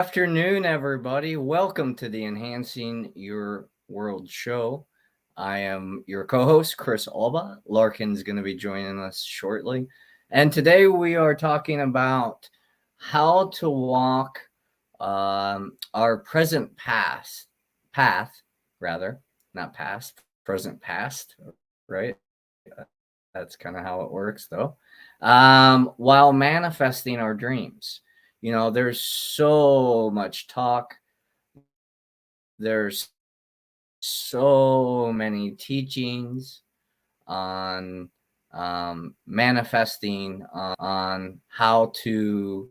Afternoon, everybody. Welcome to the Enhancing Your World show. I am your co host, Chris Alba. Larkin's going to be joining us shortly. And today we are talking about how to walk our present path, rather, not past, present past, right? That's kind of how it works, though, while manifesting our dreams. There's so much talk. There's so many teachings on manifesting, on how to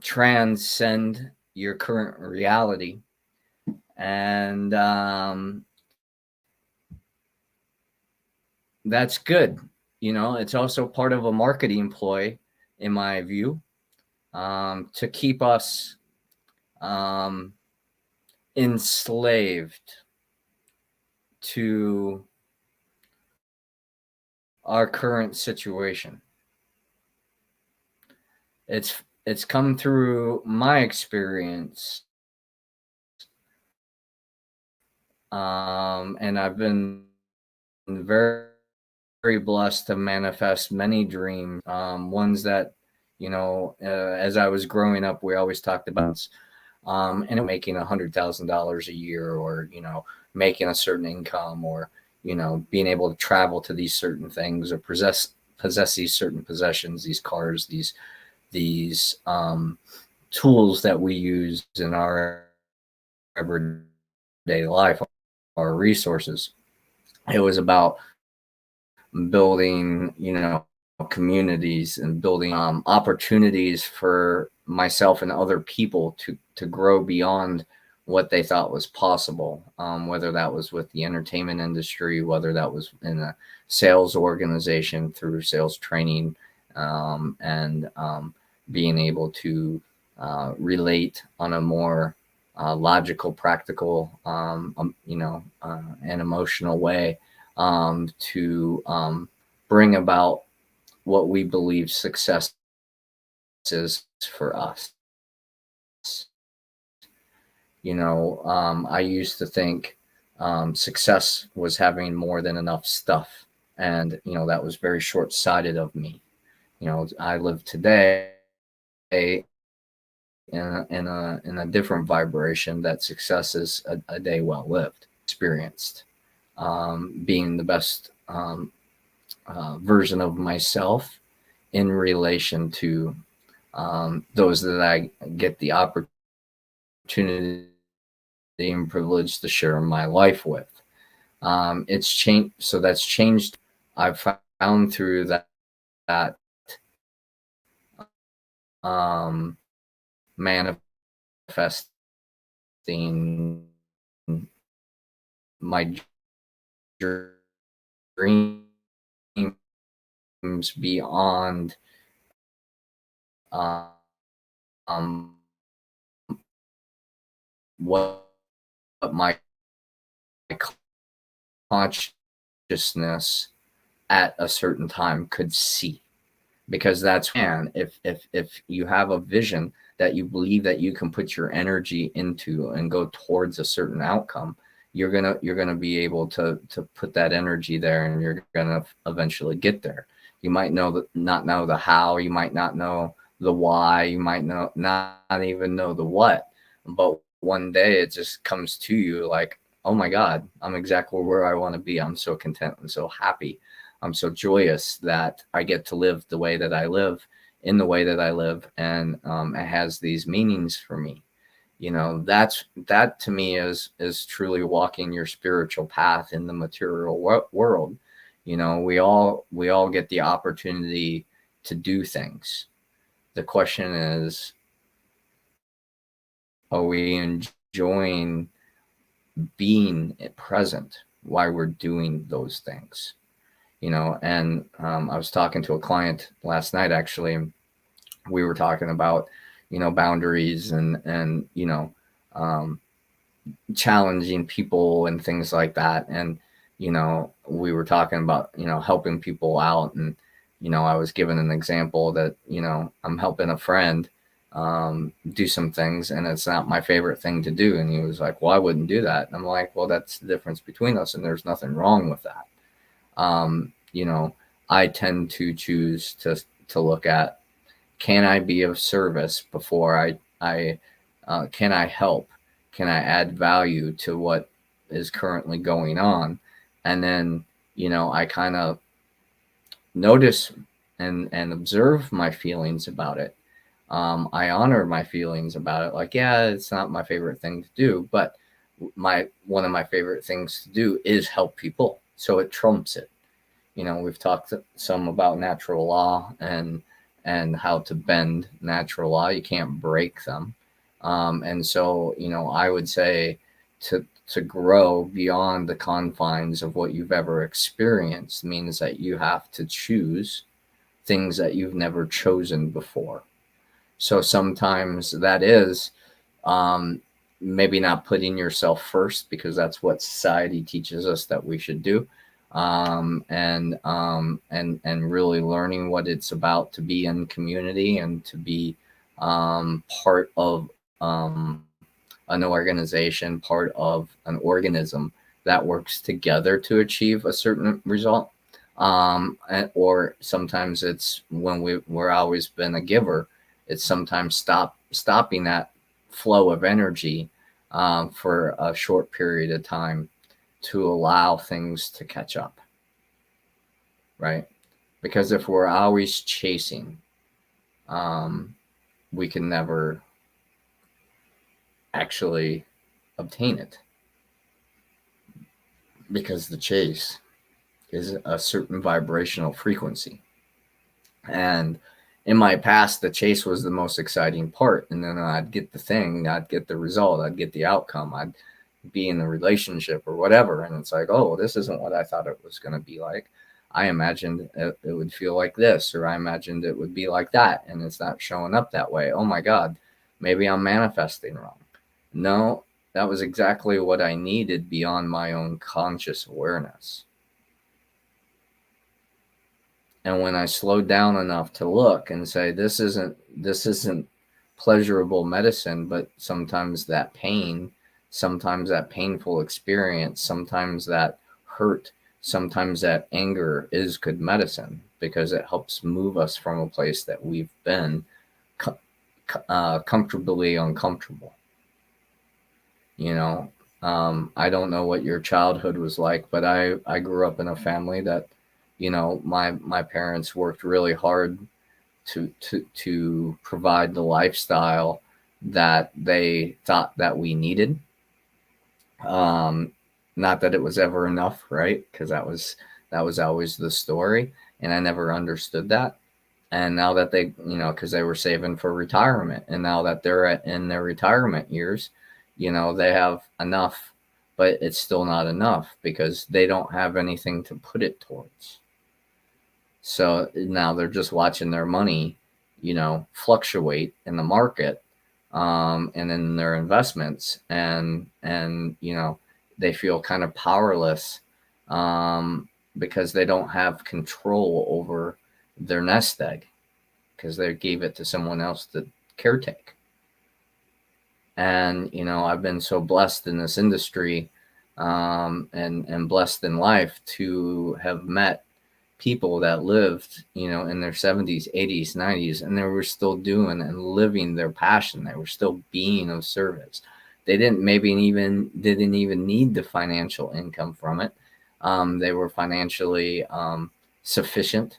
transcend your current reality. And that's good. It's also part of a marketing ploy, in my view, to keep us enslaved to our current situation. It's come through my experience, and I've been very, very blessed to manifest many dreams, ones that, as I was growing up, we always talked about, and making $100,000 a year, or, making a certain income, or, being able to travel to these certain things, or possess these certain possessions, these cars, these tools that we use in our everyday life, our resources. It was about building, communities, and building opportunities for myself and other people to grow beyond what they thought was possible, whether that was with the entertainment industry, whether that was in a sales organization through sales training, and being able to relate on a more logical, practical, and emotional way, to bring about what we believe success is for us. I used to think success was having more than enough stuff, and that was very short-sighted of me. I live today in a different vibration, that success is a day well lived, experienced, being the best version of myself in relation to those that I get the opportunity and privilege to share my life with. It's changed. So that's changed. I've found through that manifesting my dreams beyond what my consciousness at a certain time could see. Because that's when, if you have a vision that you believe that you can put your energy into and go towards a certain outcome, you're gonna be able to put that energy there, and you're gonna eventually get there. You might not know the how, you might not know the why, you might not even know the what, but one day it just comes to you like, oh my God, I'm exactly where I want to be. I'm so content and so happy. I'm so joyous that I get to live the way that I live, in the way that I live, and it has these meanings for me. That to me is truly walking your spiritual path in the material world. We all get the opportunity to do things. The question is, are we enjoying being present while we're doing those things? And I was talking to a client last night, actually. We were talking about, boundaries and challenging people and things like that. And, we were talking about, helping people out. And, I was given an example that, I'm helping a friend do some things, and it's not my favorite thing to do. And he was like, well, I wouldn't do that. And I'm like, well, that's the difference between us, and there's nothing wrong with that. I tend to choose to look at, can I be of service before I can I help? Can I add value to what is currently going on? And then, I kind of notice and observe my feelings about it. I honor my feelings about it. Like, yeah, it's not my favorite thing to do, but one of my favorite things to do is help people. So it trumps it. We've talked some about natural law and how to bend natural law. You can't break them. And so, I would say to grow beyond the confines of what you've ever experienced means that you have to choose things that you've never chosen before. So sometimes that is maybe not putting yourself first, because that's what society teaches us that we should do. And really learning what it's about to be in community and to be part of an organization, part of an organism that works together to achieve a certain result. Or sometimes it's when we're always been a giver, it's sometimes stopping that flow of energy for a short period of time to allow things to catch up, right? Because if we're always chasing, we can never actually obtain it, because the chase is a certain vibrational frequency. And in my past, the chase was the most exciting part. And then I'd get the thing, I'd get the result, I'd get the outcome, I'd be in the relationship or whatever. And it's like, oh, this isn't what I thought it was going to be like. I imagined it would feel like this, or I imagined it would be like that. And it's not showing up that way. Oh my God, maybe I'm manifesting wrong. No, that was exactly what I needed beyond my own conscious awareness. And when I slowed down enough to look and say, this isn't pleasurable medicine, but sometimes that pain, sometimes that painful experience, sometimes that hurt, sometimes that anger is good medicine, because it helps move us from a place that we've been comfortably uncomfortable. I don't know what your childhood was like, but I grew up in a family that, my parents worked really hard to provide the lifestyle that they thought that we needed. Not that it was ever enough, right? Because that was always the story, and I never understood that. And now that they, because they were saving for retirement, and now that they're in their retirement years, they have enough, but it's still not enough because they don't have anything to put it towards. So now they're just watching their money, fluctuate in the market, and in their investments, and they feel kind of powerless, because they don't have control over their nest egg, because they gave it to someone else to caretake. And I've been so blessed in this industry, and blessed in life to have met people that lived, in their 70s, 80s, 90s, and they were still doing and living their passion. They were still being of service. They didn't even need the financial income from it. They were financially sufficient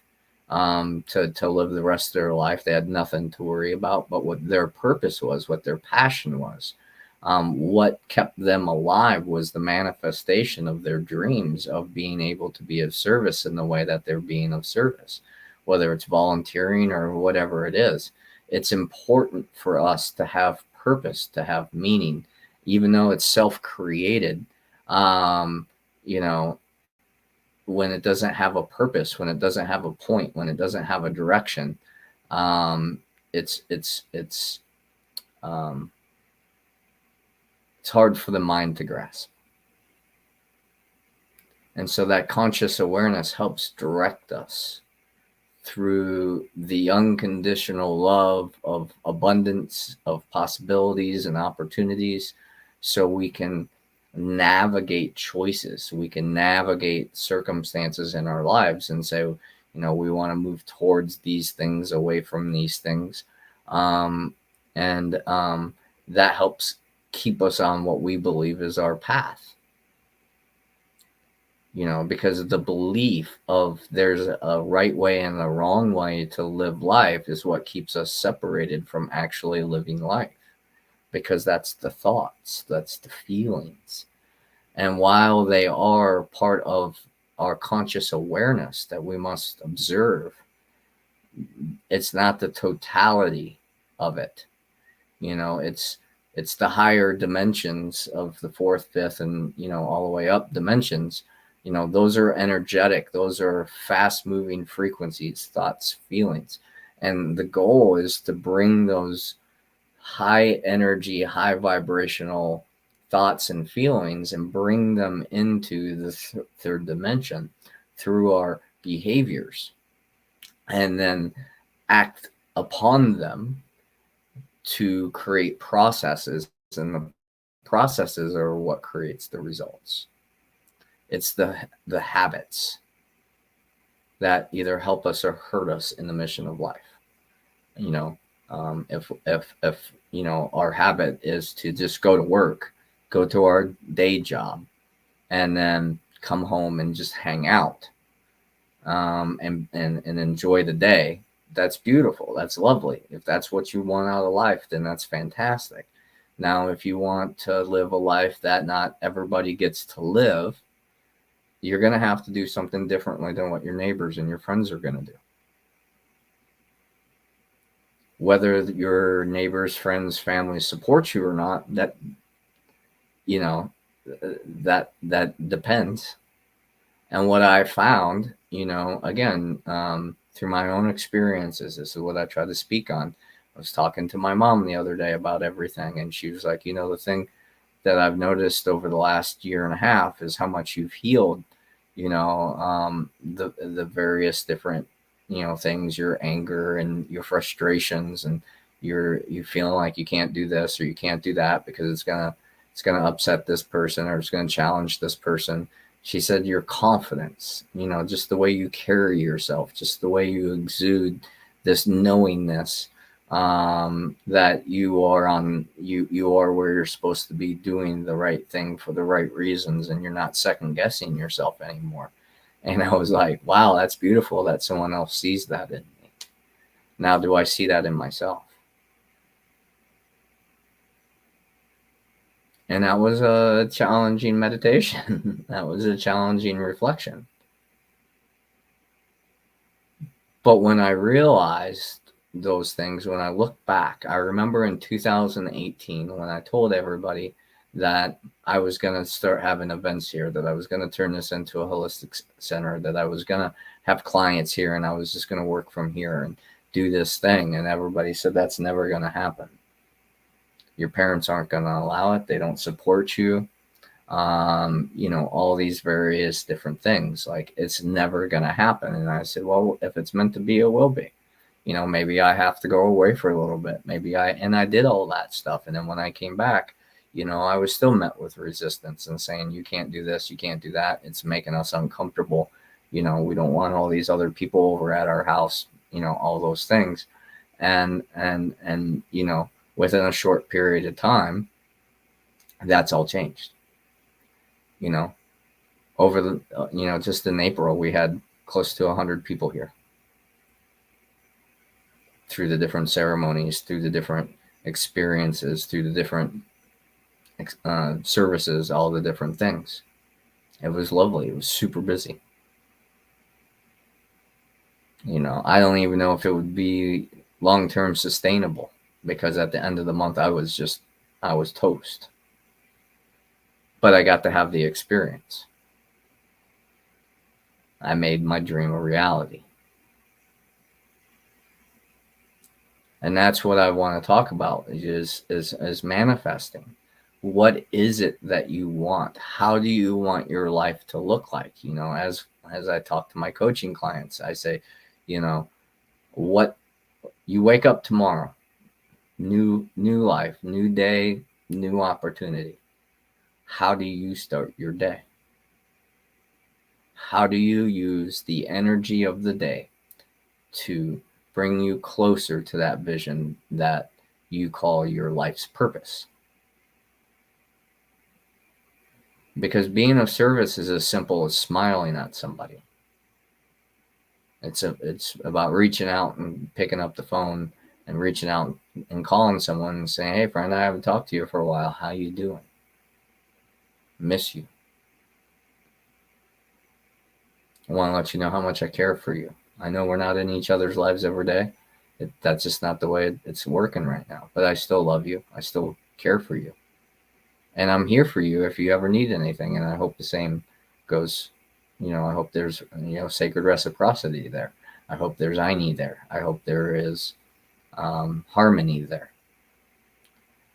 to live the rest of their life. They had nothing to worry about, but what their purpose was, what their passion was, what kept them alive was the manifestation of their dreams of being able to be of service in the way that they're being of service, whether it's volunteering or whatever it is. It's important for us to have purpose, to have meaning, even though it's self-created. When it doesn't have a purpose, when it doesn't have a point, when it doesn't have a direction, it's hard for the mind to grasp. And so that conscious awareness helps direct us through the unconditional love of abundance, of possibilities and opportunities, so we can navigate choices. We can navigate circumstances in our lives and say, we want to move towards these things, away from these things. And that helps keep us on what we believe is our path. Because the belief of there's a right way and a wrong way to live life is what keeps us separated from actually living life. Because that's the thoughts, that's the feelings. And while they are part of our conscious awareness that we must observe, it's not the totality of it. It's the higher dimensions of the fourth, fifth, and all the way up dimensions. Those are energetic. Those are fast-moving frequencies, thoughts, feelings. And the goal is to bring those high energy, high vibrational thoughts and feelings and bring them into the third dimension through our behaviors, and then act upon them to create processes. And the processes are what creates the results. It's the habits that either help us or hurt us in the mission of life. If our habit is to just go to work, go to our day job, and then come home and just hang out, and enjoy the day, that's beautiful. That's lovely. If that's what you want out of life, then that's fantastic. Now, if you want to live a life that not everybody gets to live, you're going to have to do something differently than what your neighbors and your friends are going to do. Whether your neighbors, friends, family support you or not, that depends. And what I found, again, through my own experiences, this is what I try to speak on. I was talking to my mom the other day about everything, and she was like, the thing that I've noticed over the last year and a half is how much you've healed, the various different, things, your anger and your frustrations, and you feeling like you can't do this or you can't do that because it's gonna upset this person or it's gonna challenge this person. She said your confidence, just the way you carry yourself, just the way you exude this knowingness, that you are where you're supposed to be, doing the right thing for the right reasons, and you're not second guessing yourself anymore. And I was like, wow, that's beautiful that someone else sees that in me. Now, do I see that in myself? And that was a challenging meditation. That was a challenging reflection. But when I realized those things, when I look back, I remember in 2018 when I told everybody that I was going to start having events here, that I was going to turn this into a holistic center, that I was going to have clients here, and I was just going to work from here and do this thing. And everybody said, that's never going to happen. Your parents aren't going to allow it. They don't support you. All these various different things, like it's never going to happen. And I said, well, if it's meant to be, it will be. Maybe I have to go away for a little bit. And I did all that stuff. And then when I came back, I was still met with resistance and saying, you can't do this, you can't do that. It's making us uncomfortable. We don't want all these other people over at our house, all those things. And within a short period of time, that's all changed. Over the, just in April, we had close to 100 people here through the different ceremonies, through the different experiences, through the different services, all the different things. It was lovely. It was super busy. I don't even know if it would be long-term sustainable, because at the end of the month, I was toast. But I got to have the experience. I made my dream a reality. And that's what I want to talk about is manifesting. What is it that you want? How do you want your life to look like? As I talk to my coaching clients, I say, What you wake up tomorrow, new life, new day, new opportunity. How do you start your day? How do you use the energy of the day to bring you closer to that vision that you call your life's purpose? Because being of service is as simple as smiling at somebody. It's about reaching out and picking up the phone and reaching out and calling someone and saying, "Hey, friend, I haven't talked to you for a while. How you doing? Miss you. I want to let you know how much I care for you. I know we're not in each other's lives every day. That's just not the way it's working right now. But I still love you. I still care for you. And I'm here for you if you ever need anything. And I hope the same goes, I hope there's, sacred reciprocity there. I hope there's I need there. I hope there is harmony there."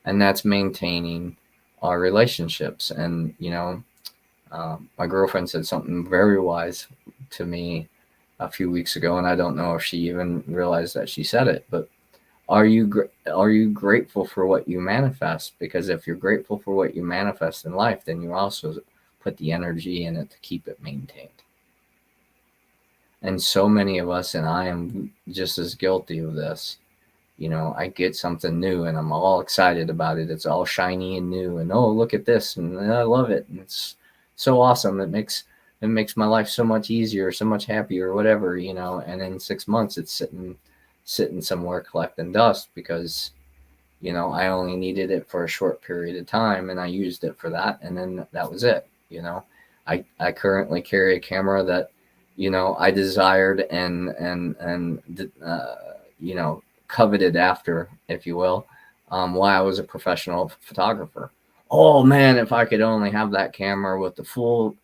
And that's maintaining our relationships. And, my girlfriend said something very wise to me a few weeks ago, and I don't know if she even realized that she said it, but are you grateful for what you manifest? Because if you're grateful for what you manifest in life, then you also put the energy in it to keep it maintained. And so many of us, and I am just as guilty of this, I get something new and I'm all excited about it. It's all shiny and new, and oh, look at this, and I love it, and it's so awesome. It makes my life so much easier, so much happier, whatever, and in 6 months it's sitting somewhere collecting dust because, I only needed it for a short period of time and I used it for that, and then that was it. I currently carry a camera that, I desired and coveted after, if you will, while I was a professional photographer. Oh man, if I could only have that camera with the full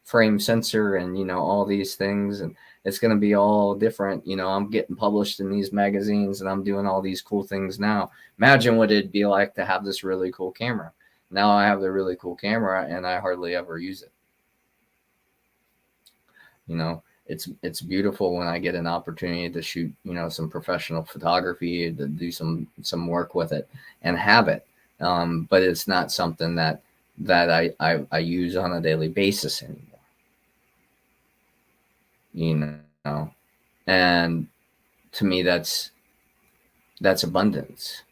frame sensor and, all these things, and it's going to be all different. I'm getting published in these magazines and I'm doing all these cool things now. Imagine what it'd be like to have this really cool camera. Now I have the really cool camera and I hardly ever use it. It's beautiful when I get an opportunity to shoot, some professional photography, to do some work with it and have it. But it's not something that I use on a daily basis anymore. And to me, that's abundance.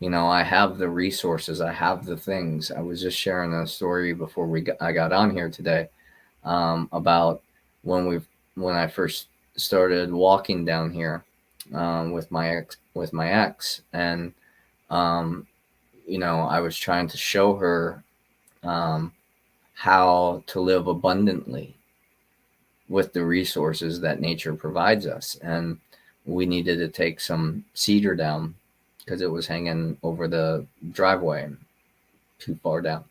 I have the resources, I have the things. I was just sharing a story before I got on here today, about when I first started walking down here, with my ex, and I was trying to show her how to live abundantly with the resources that nature provides us. And we needed to take some cedar down because it was hanging over the driveway too far down.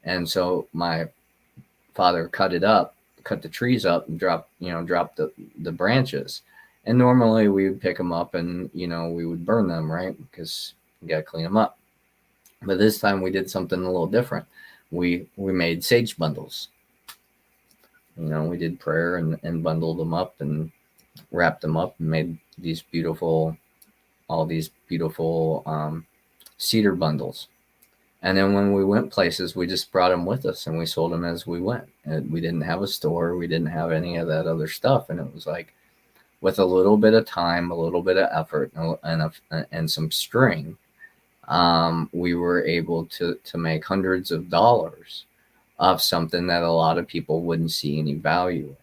And so my father cut the trees up and dropped the branches. And normally we would pick them up and, we would burn them, right? Because you got to clean them up. But this time we did something a little different. We made sage bundles. We did prayer and bundled them up and wrapped them up and made all these beautiful cedar bundles. And then when we went places, we just brought them with us and we sold them as we went. And we didn't have a store. We didn't have any of that other stuff. And it was like, with a little bit of time, a little bit of effort, and some string, we were able to make hundreds of dollars of something that a lot of people wouldn't see any value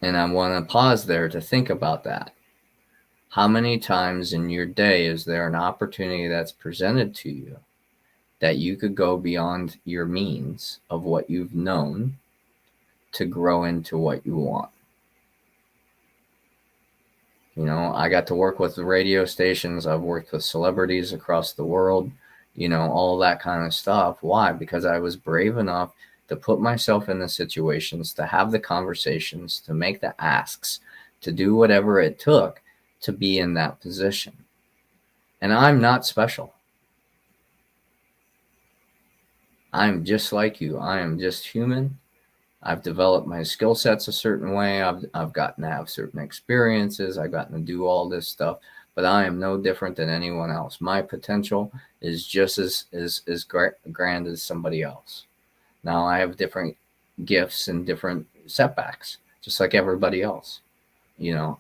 in. And I want to pause there to think about that. How many times in your day is there an opportunity that's presented to you that you could go beyond your means of what you've known to grow into what you want? I got to work with the radio stations. I've worked with celebrities across the world, all that kind of stuff. Why? Because I was brave enough to put myself in the situations, to have the conversations, to make the asks, to do whatever it took to be in that position. And I'm not special. I'm just like you. I am just human. I've developed my skill sets a certain way. I've gotten to have certain experiences. I've gotten to do all this stuff, but I am no different than anyone else. My potential is just as grand as somebody else. Now I have different gifts and different setbacks, just like everybody else.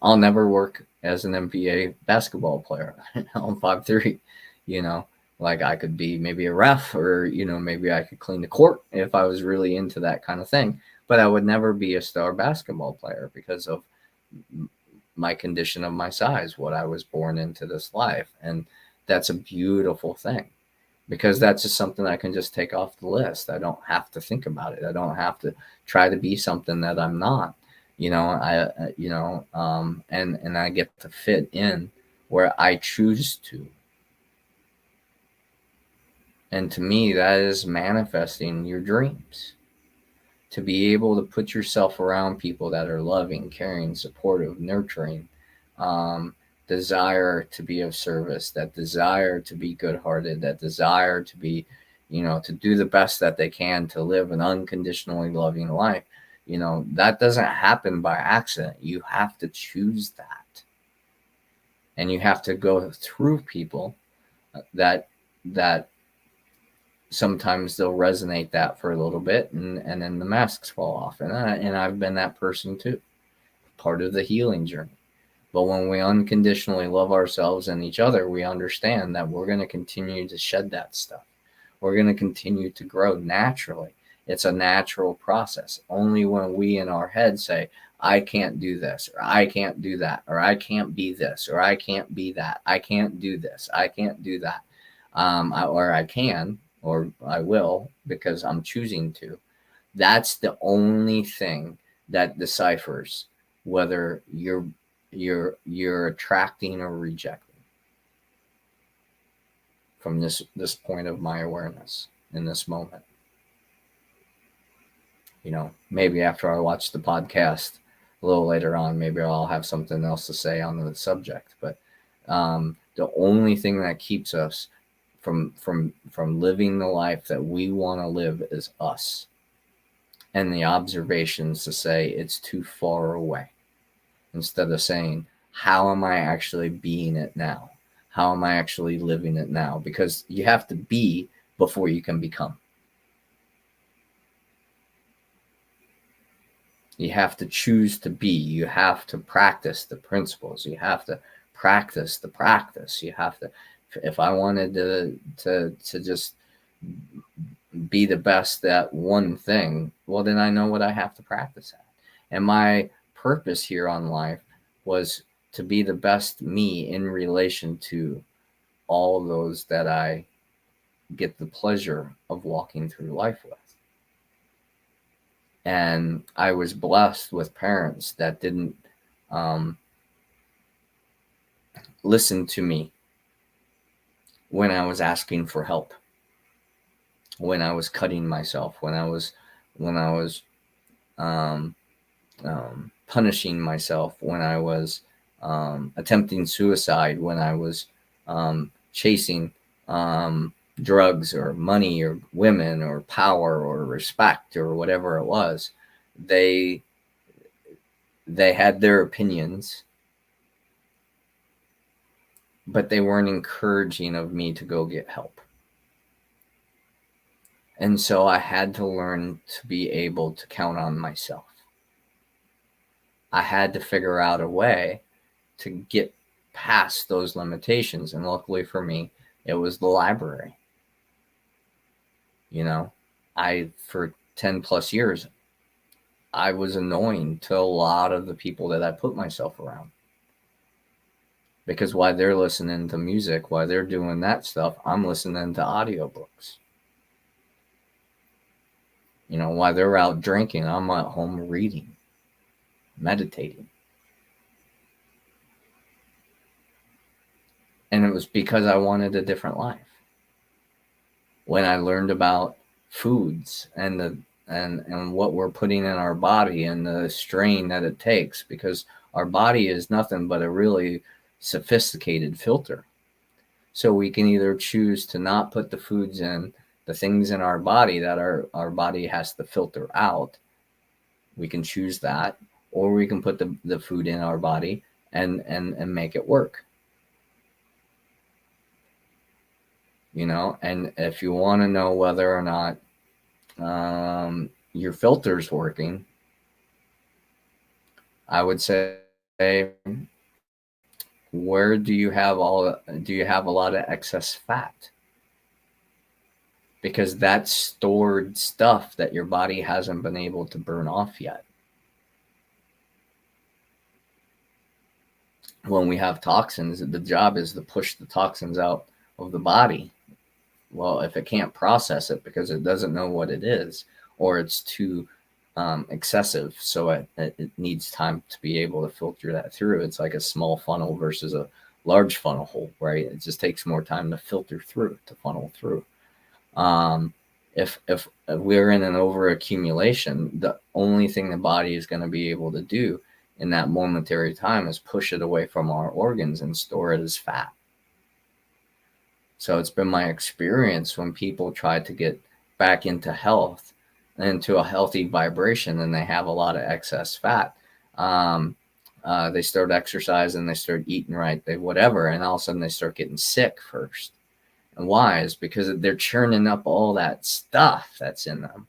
I'll never work as an NBA basketball player. I'm 5'3", you know, like I could be maybe a ref, or, maybe I could clean the court if I was really into that kind of thing. But I would never be a star basketball player because of my condition of my size, what I was born into this life. And that's a beautiful thing, because that's just something I can just take off the list. I don't have to think about it. I don't have to try to be something that I'm not. And I get to fit in where I choose to. And to me, that is manifesting your dreams. To be able to put yourself around people that are loving, caring, supportive, nurturing, desire to be of service, that desire to be good-hearted, that desire to be, to do the best that they can to live an unconditionally loving life. That doesn't happen by accident. You have to choose that. And you have to go through people that sometimes they'll resonate that for a little bit, and then the masks fall off. And I've been that person too, part of the healing journey. But when we unconditionally love ourselves and each other, we understand that we're going to continue to shed that stuff. We're going to continue to grow naturally. It's a natural process. Only when we in our head say, I can't do this, or I can't do that, or I can't be this, or I can't be that, I can't do this, I can't do that, or I can, or I will, because I'm choosing to. That's the only thing that deciphers whether you're attracting or rejecting from this point of my awareness in this moment. Maybe after I watch the podcast a little later on, maybe I'll have something else to say on the subject. But the only thing that keeps us from living the life that we want to live is us. And the observations to say it's too far away, instead of saying, how am I actually being it now? How am I actually living it now? Because you have to be before you can become. You have to choose to be. You have to practice the principles. You have to practice the practice. You have to, if I wanted to just be the best at one thing, well, then I know what I have to practice at. And my purpose here on life was to be the best me in relation to all those that I get the pleasure of walking through life with. And I was blessed with parents that didn't listen to me when I was asking for help, when I was cutting myself, when I was punishing myself, when I was attempting suicide, when I was chasing drugs or money or women or power or respect or whatever it was. They had their opinions, but they weren't encouraging of me to go get help. And so I had to learn to be able to count on myself. I had to figure out a way to get past those limitations. And luckily for me, it was the library. For 10 plus years, I was annoying to a lot of the people that I put myself around. Because while they're listening to music, while they're doing that stuff, I'm listening to audiobooks. While they're out drinking, I'm at home reading, meditating. And it was because I wanted a different life. When I learned about foods and what we're putting in our body and the strain that it takes, because our body is nothing but a really sophisticated filter. So we can either choose to not put the foods in the things in our body that our body has to filter out, we can choose that, or we can put the food in our body and make it work. And if you want to know whether or not your filter's working, I would say, where do you have a lot of excess fat? Because that's stored stuff that your body hasn't been able to burn off yet. When we have toxins, the job is to push the toxins out of the body. Well, if it can't process it because it doesn't know what it is, or it's too excessive, so it needs time to be able to filter that through. It's like a small funnel versus a large funnel hole, right? It just takes more time to filter through, to funnel through. If we're in an overaccumulation, the only thing the body is going to be able to do in that momentary time is push it away from our organs and store it as fat. So it's been my experience when people try to get back into health, into a healthy vibration, and they have a lot of excess fat. They start exercising, they start eating right, whatever, and all of a sudden they start getting sick first. And why? Is because they're churning up all that stuff that's in them,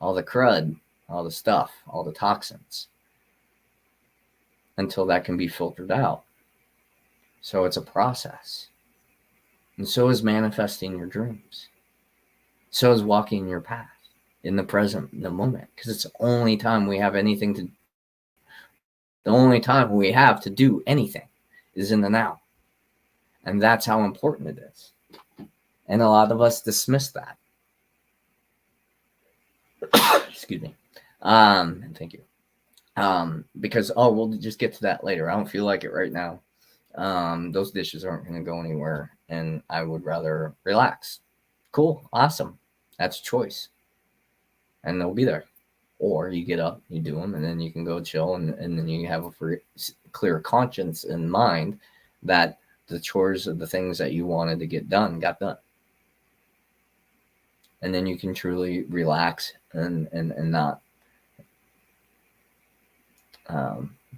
all the crud, all the stuff, all the toxins, until that can be filtered out. So it's a process. And so is manifesting your dreams. So is walking your path in the present, in the moment, because it's the only time we have to do anything is in the now. And that's how important it is. And a lot of us dismiss that. Excuse me. Thank you. Because, we'll just get to that later. I don't feel like it right now. Those dishes aren't going to go anywhere, and I would rather relax. Cool. Awesome. That's a choice. And they'll be there. Or you get up, you do them, and then you can go chill, and then you have a clear conscience in mind that the chores of the things that you wanted to get done got done. And then you can truly relax and not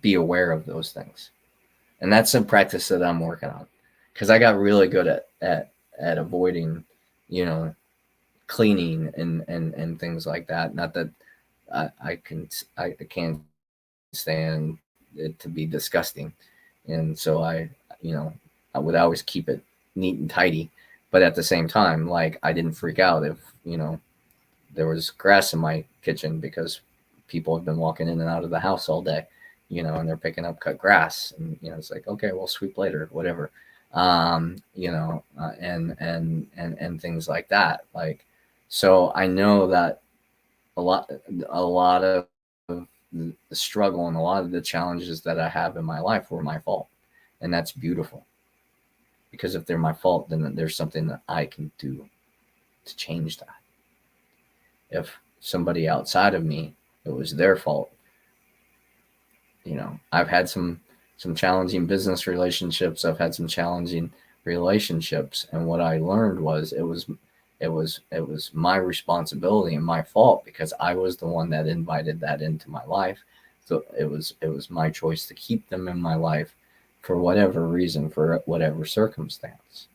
be aware of those things. And that's a practice that I'm working on, because I got really good at avoiding, cleaning and things like that. Not that I can't stand it to be disgusting, and so I would always keep it neat and tidy. But at the same time, like, I didn't freak out if there was grass in my kitchen, because people have been walking in and out of the house all day, and they're picking up cut grass, and it's like, okay, we'll sweep later, whatever, and things like that. Like, so I know that a lot of the struggle and a lot of the challenges that I have in my life were my fault, and that's beautiful, because if they're my fault, then there's something that I can do to change that. If somebody outside of me, it was their fault. I've had some challenging business relationships. I've had some challenging relationships. And what I learned was it was my responsibility and my fault, because I was the one that invited that into my life. So it was my choice to keep them in my life for whatever reason, for whatever circumstance.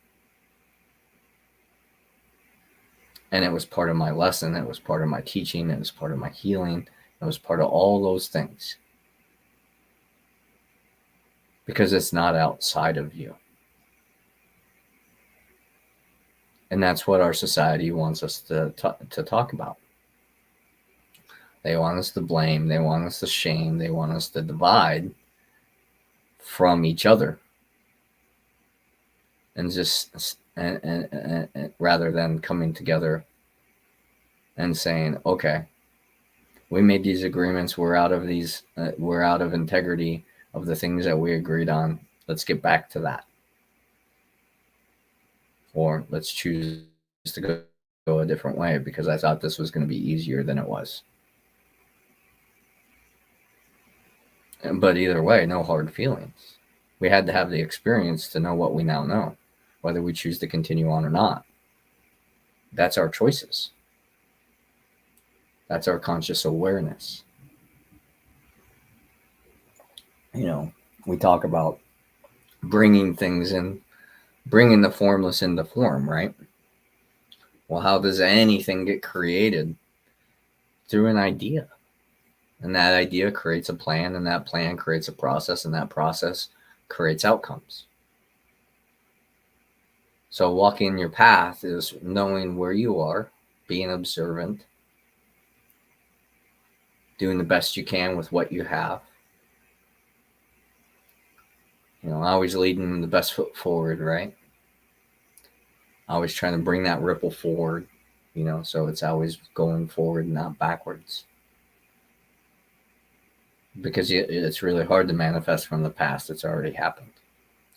And it was part of my lesson. It was part of my teaching. It was part of my healing. It was part of all those things. Because it's not outside of you. And that's what our society wants us to talk about. They want us to blame. They want us to shame. They want us to divide from each other. And just and rather than coming together and saying, okay, we made these agreements. We're out of integrity of the things that we agreed on. Let's get back to that. Or let's choose to go a different way, because I thought this was going to be easier than it was. But either way, no hard feelings. We had to have the experience to know what we now know, whether we choose to continue on or not. That's our choices. That's our conscious awareness. You know, we talk about bringing things in, bringing the formless into form, right? Well, how does anything get created? Through an idea. And that idea creates a plan, and that plan creates a process, and that process creates outcomes. So walking your path is knowing where you are, being observant, doing the best you can with what you have. You know, always leading the best foot forward, right? Always trying to bring that ripple forward, you know, so it's always going forward, not backwards. Because it's really hard to manifest from the past. It's already happened.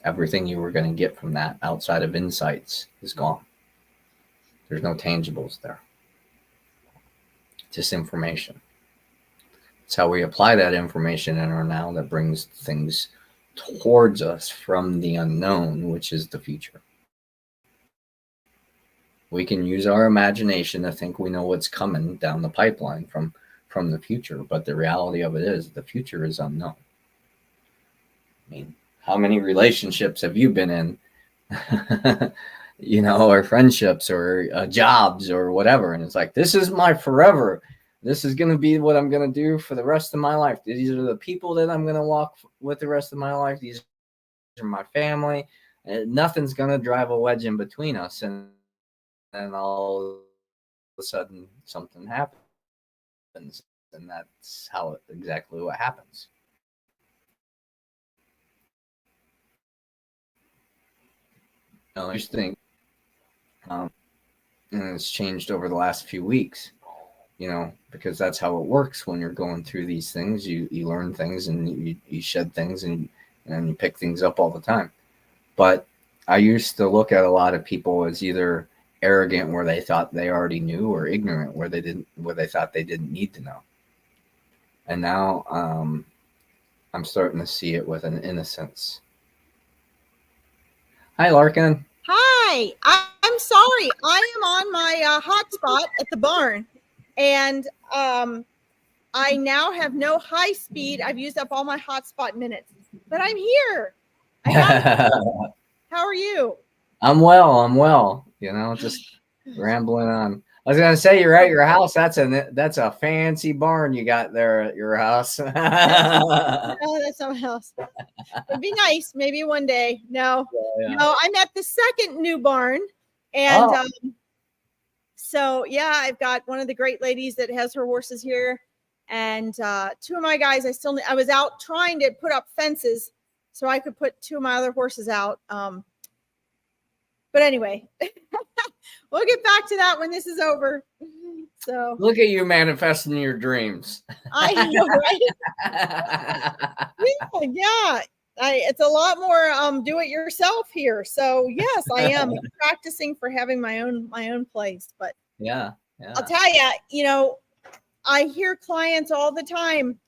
Everything you were going to get from that outside of insights is gone. There's no tangibles there. Just information. It's how we apply that information in our now that brings things towards us from the unknown, which is the future. We can use our imagination to think we know what's coming down the pipeline from the future, but the reality of it is the future is unknown. I mean, how many relationships have you been in, you know, or friendships or jobs or whatever, and it's like, this is my forever. This is going to be what I'm going to do for the rest of my life. These are the people that I'm going to walk with the rest of my life. These are my family. Nothing's going to drive a wedge in between us, and all of a sudden something happens. And that's how exactly what happens. I just think, and it's changed over the last few weeks, you know, because that's how it works when you're going through these things. You learn things, and you shed things, and you pick things up all the time. But I used to look at a lot of people as either arrogant, where they thought they already knew, or ignorant, where they thought they didn't need to know. And now I'm starting to see it with an innocence. Hi, Larkin. Hi, I'm sorry. I am on my hotspot at the barn, and I now have no high speed. I've used up all my hotspot minutes, but I'm here. How are you? I'm well. You know, just rambling on. I was gonna say, you're at your house. That's a fancy barn you got there at your house. No, that's someone else. It'd be nice, maybe one day. No, I'm at the second new barn, and so yeah, I've got one of the great ladies that has her horses here, and two of my guys. I was out trying to put up fences so I could put two of my other horses out. But anyway, we'll get back to that when this is over. So look at you manifesting your dreams. I know, right? Yeah. It's a lot more do it yourself here. So yes, I am practicing for having my own place. But yeah. I'll tell you, you know, I hear clients all the time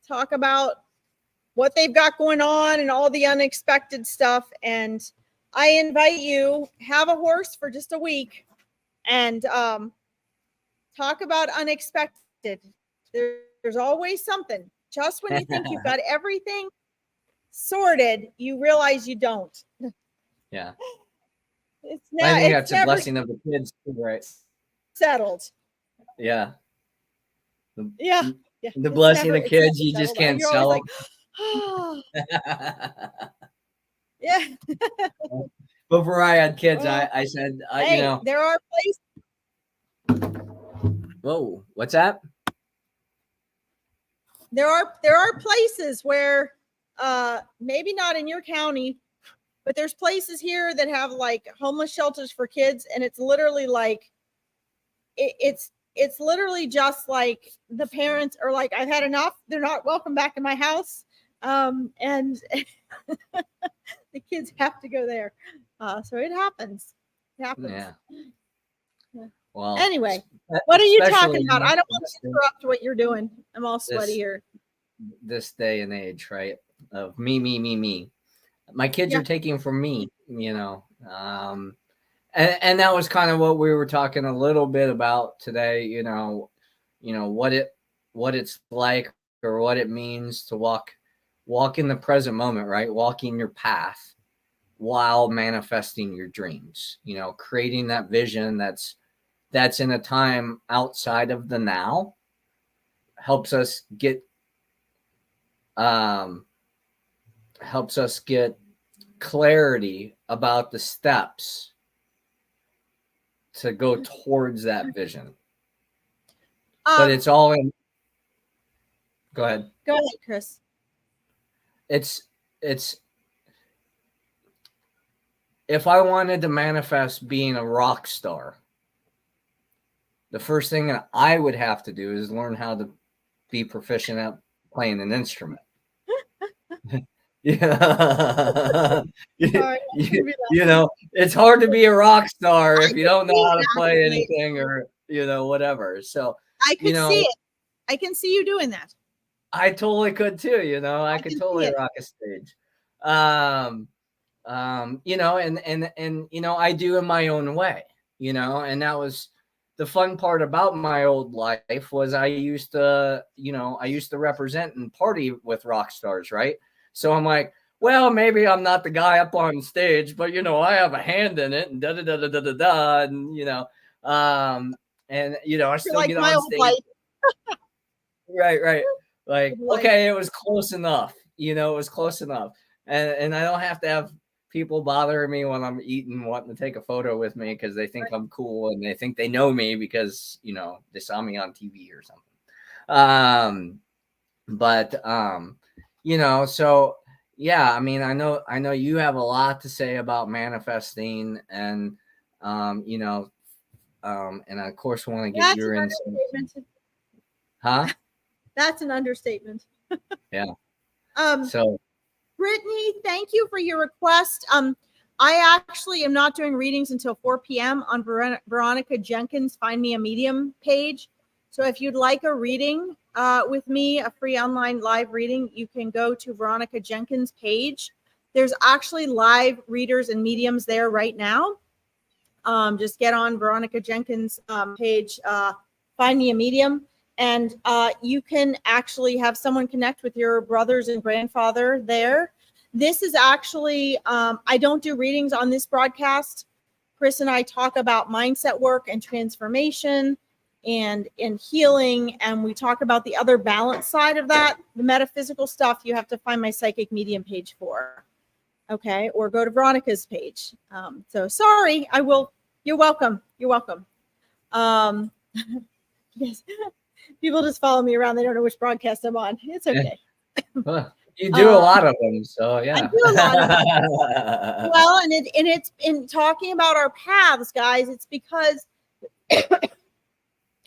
talk about what they've got going on and all the unexpected stuff. And I invite you, have a horse for just a week and talk about unexpected. There's always something. Just when you think you've got everything sorted, you realize you don't. Yeah. I think that's a blessing of the kids too, right? Settled. Yeah. The blessing of the kids, you just can't sell them. Like, oh. Yeah. Before I had kids, I said, hey, you know, there are places. Whoa, what's that? There are places where maybe not in your county, but there's places here that have like homeless shelters for kids, and it's literally like it's literally just like the parents are like, I've had enough. They're not welcome back in my house, and the kids have to go there. So it happens. It happens. Yeah. Well, anyway, what are you talking about? I don't want to interrupt what you're doing. I'm all sweaty here. This day and age, right? Of me. My kids are taking from me, you know. And that was kind of what we were talking a little bit about today, what it's like, or what it means to walk in the present moment, right? Walking your path while manifesting your dreams, creating that vision that's in a time outside of the now, helps us get clarity about the steps to go towards that vision. But it's all in. Go ahead. Go ahead, Chris. It's if I wanted to manifest being a rock star, the first thing that I would have to do is learn how to be proficient at playing an instrument. Yeah. It's hard to be a rock star if you don't know how to play anything, or whatever. So I could see it. I can see you doing that. I totally could too. I could totally rock a stage. And I do in my own way. And that was the fun part about my old life, was I used to represent and party with rock stars, right? So I'm like, well, maybe I'm not the guy up on stage, but I have a hand in it, and da, and I still like get on stage. Right. Like, okay, it was close enough. It was close enough, and I don't have to have people bothering me when I'm eating, wanting to take a photo with me because they think I'm cool and they think they know me because they saw me on TV or something. So yeah, I mean, I know you have a lot to say about manifesting, and and I of course want to get your insight. Huh? That's an understatement. Yeah. So Brittany, thank you for your request. I actually am not doing readings until 4 p.m. on Veronica Jenkins' Find Me a Medium page. So if you'd like a reading with me, a free online live reading, you can go to Veronica Jenkins' page. There's actually live readers and mediums there right now. Just get on Veronica Jenkins' page, Find Me a Medium, and you can actually have someone connect with your brothers and grandfather there. This is actually, I don't do readings on this broadcast. Chris and I talk about mindset work and transformation and healing, and we talk about the other balance side of that. The metaphysical stuff you have to find my psychic medium page for, okay, or go to Veronica's page. So sorry, I will. You're welcome. Yes, people just follow me around. They don't know which broadcast I'm on. It's okay. Well, you do a lot of them, so yeah. I do a lot of them. Well, and it's in talking about our paths, guys. It's because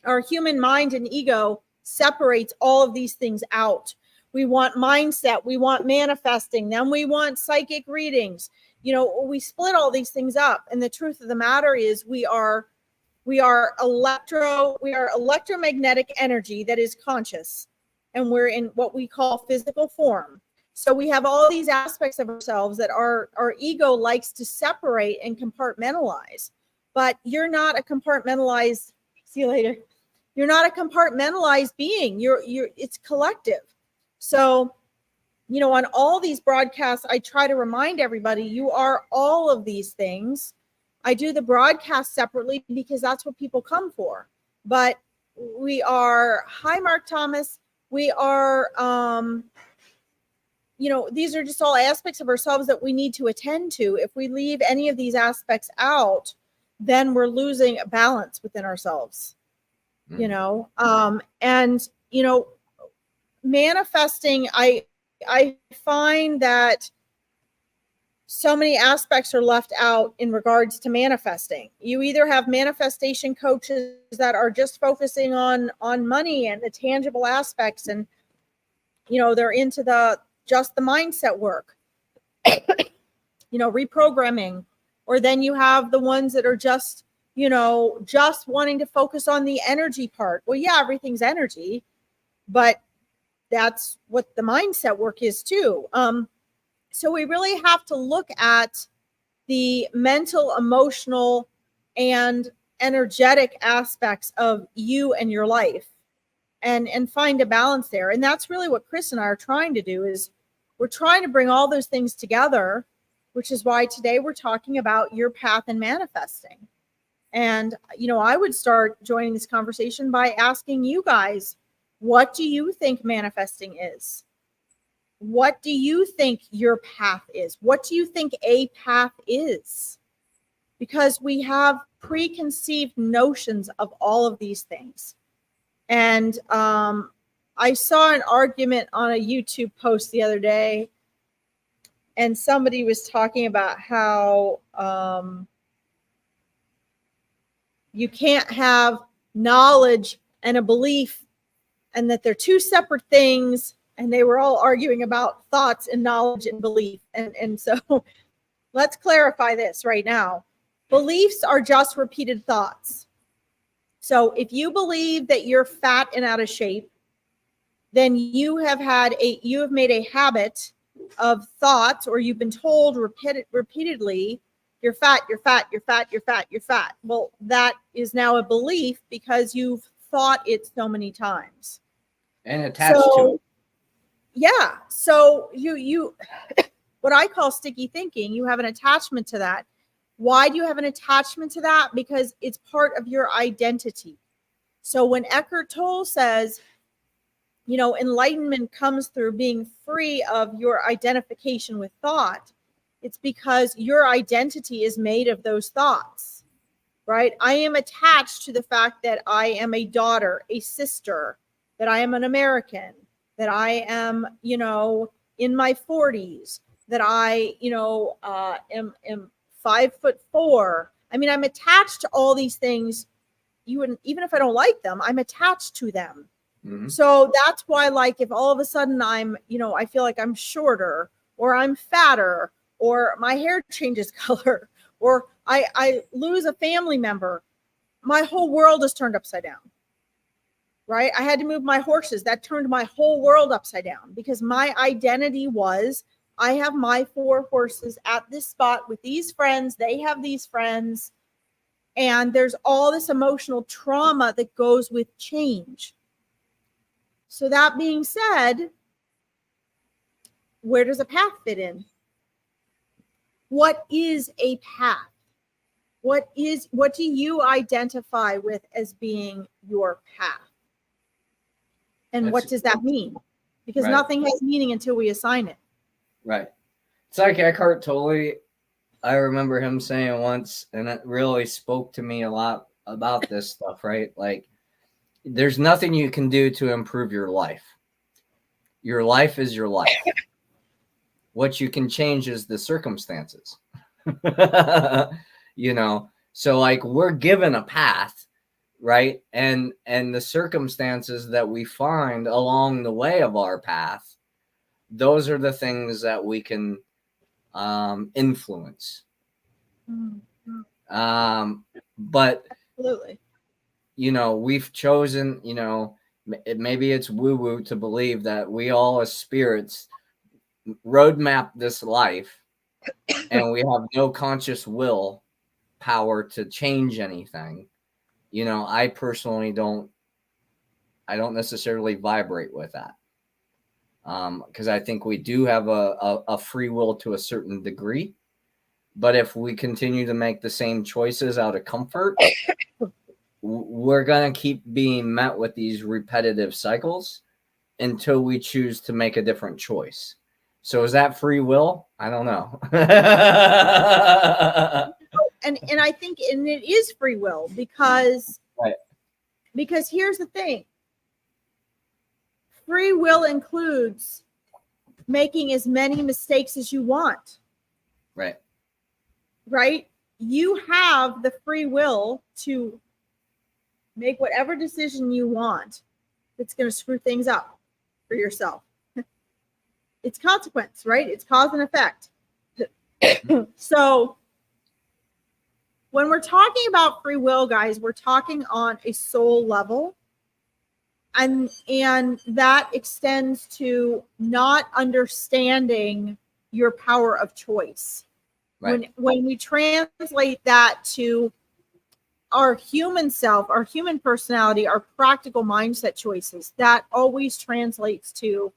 our human mind and ego separates all of these things out. We want mindset, we want manifesting, then we want psychic readings. We split all these things up. And the truth of the matter is we are electromagnetic energy that is conscious, and we're in what we call physical form. So we have all these aspects of ourselves that our ego likes to separate and compartmentalize. But you're not a compartmentalized, see you later. You're not a compartmentalized being. It's collective. So, on all these broadcasts, I try to remind everybody you are all of these things. I do the broadcast separately because that's what people come for. But we are, hi, Mark Thomas. We are, these are just all aspects of ourselves that we need to attend to. If we leave any of these aspects out, then we're losing a balance within ourselves, manifesting. I find that so many aspects are left out in regards to manifesting. You either have manifestation coaches that are just focusing on money and the tangible aspects, and they're into just the mindset work, reprogramming, or then you have the ones that are just wanting to focus on the energy part. Well, yeah, everything's energy, but that's what the mindset work is too. So we really have to look at the mental, emotional, and energetic aspects of you and your life, and find a balance there. And that's really what Chris and I are trying to do, is we're trying to bring all those things together, which is why today we're talking about your path and manifesting. And, you know, I would start joining this conversation by asking you guys, what do you think manifesting is? What do you think your path is? What do you think a path is? Because we have preconceived notions of all of these things. And I saw an argument on a YouTube post the other day, and somebody was talking about how you can't have knowledge and a belief, and that they're two separate things. And they were all arguing about thoughts and knowledge and belief. And so let's clarify this right now. Beliefs are just repeated thoughts. So if you believe that you're fat and out of shape, then you have made a habit of thoughts, or you've been told repeatedly, you're fat, you're fat, you're fat, you're fat, you're fat. Well, that is now a belief because you've thought it so many times. And attached to it. Yeah. So you what I call sticky thinking, you have an attachment to that. Why do you have an attachment to that? Because it's part of your identity. So when Eckhart Tolle says, you know, enlightenment comes through being free of your identification with thought, it's because your identity is made of those thoughts, right? I am attached to the fact that I am a daughter, a sister, that I am an American, that I am, you know, in my 40s, that I, you know, am 5'4". I mean, I'm attached to all these things. Even if I don't like them, I'm attached to them. Mm-hmm. So that's why, like, if all of a sudden I'm, you know, I feel like I'm shorter, or I'm fatter, or my hair changes color, or I lose a family member, my whole world is turned upside down. Right? I had to move my horses. That turned my whole world upside down, because my identity was, I have my 4 horses at this spot with these friends. They have these friends. And there's all this emotional trauma that goes with change. So that being said, where does a path fit in? What is a path? What do you identify with as being your path? And what does that mean? Because nothing has meaning until we assign it. Right. It's like Eckhart Tolle. I remember him saying once, and it really spoke to me a lot about this stuff, right? Like, there's nothing you can do to improve your life. Your life is your life. What you can change is the circumstances. You know, so like, we're given a path, right? And the circumstances that we find along the way of our path, those are the things that we can influence. Mm-hmm. But absolutely, you know, we've chosen, you know, maybe it's woo-woo to believe that we all as spirits roadmap this life, and we have no conscious will power to change anything. You know, I personally don't necessarily vibrate with that. Because I think we do have a free will to a certain degree. But if we continue to make the same choices out of comfort, we're going to keep being met with these repetitive cycles until we choose to make a different choice. So is that free will? I don't know. And I think it is free will, because here's the thing. Free will includes making as many mistakes as you want. Right. Right? You have the free will to make whatever decision you want that's going to screw things up for yourself. It's consequence, right? It's cause and effect. So when we're talking about free will, guys, we're talking on a soul level. And that extends to not understanding your power of choice. Right. When we translate that to our human self, our human personality, our practical mindset choices, that always translates to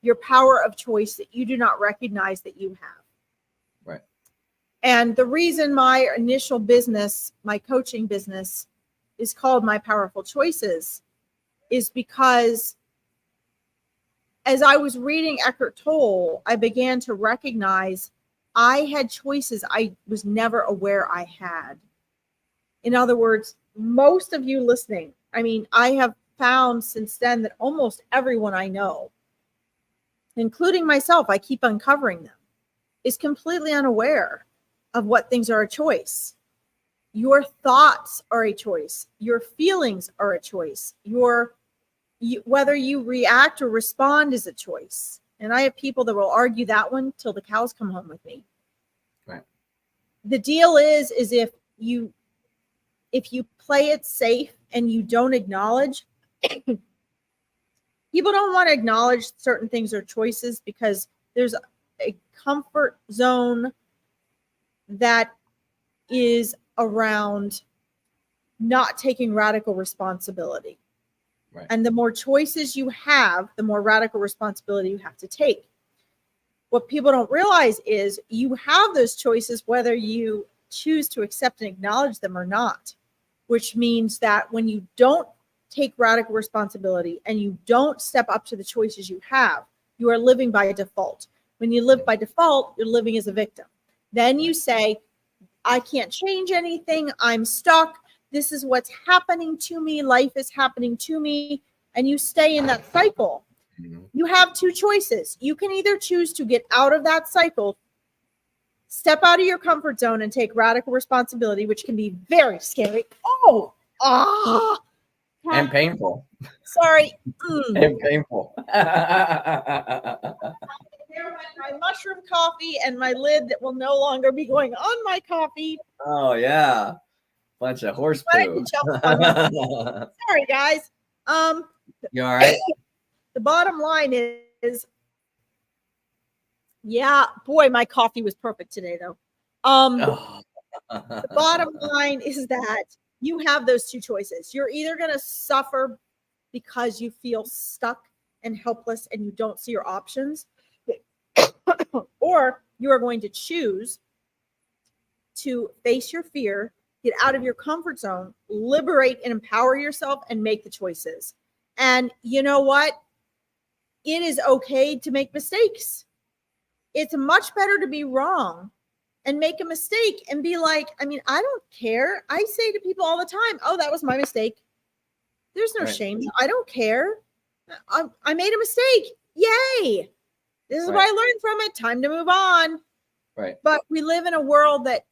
your power of choice that you do not recognize that you have. Right. And the reason my initial business, my coaching business, is called My Powerful Choices is because as I was reading Eckhart Tolle, I began to recognize I had choices I was never aware I had. In other words, most of you listening, I mean, I have found since then that almost everyone I know, including myself, I keep uncovering them, is completely unaware of what things are a choice. Your thoughts are a choice. Your feelings are a choice. Whether you react or respond is a choice. And I have people that will argue that one till the cows come home with me. Right. The deal is if you play it safe and you don't acknowledge, people don't want to acknowledge certain things are choices because there's a comfort zone that is around not taking radical responsibility. Right. And the more choices you have, the more radical responsibility you have to take. What people don't realize is you have those choices whether you choose to accept and acknowledge them or not, which means that when you don't take radical responsibility and you don't step up to the choices you have, you are living by default. When you live by default, you're living as a victim. Then you say, I can't change anything. I'm stuck. This is what's happening to me. Life is happening to me. And you stay in that cycle. Mm-hmm. You have two choices. You can either choose to get out of that cycle, step out of your comfort zone and take radical responsibility, which can be very scary. And painful. Sorry. And painful. There went my mushroom coffee and my lid that will no longer be going on my coffee. Oh, yeah. Bunch of horse poo. Sorry, guys. You all right? The bottom line is, yeah, boy, my coffee was perfect today, though. The bottom line is that you have those two choices. You're either going to suffer because you feel stuck and helpless and you don't see your options, or you are going to choose to face your fear, get out of your comfort zone, liberate and empower yourself, and make the choices. And you know what? It is okay to make mistakes. It's much better to be wrong and make a mistake and be like, I mean, I don't care. I say to people all the time, oh, that was my mistake. There's no shame. I don't care. I made a mistake. Yay. This is what I learned from it. Time to move on. Right. But we live in a world that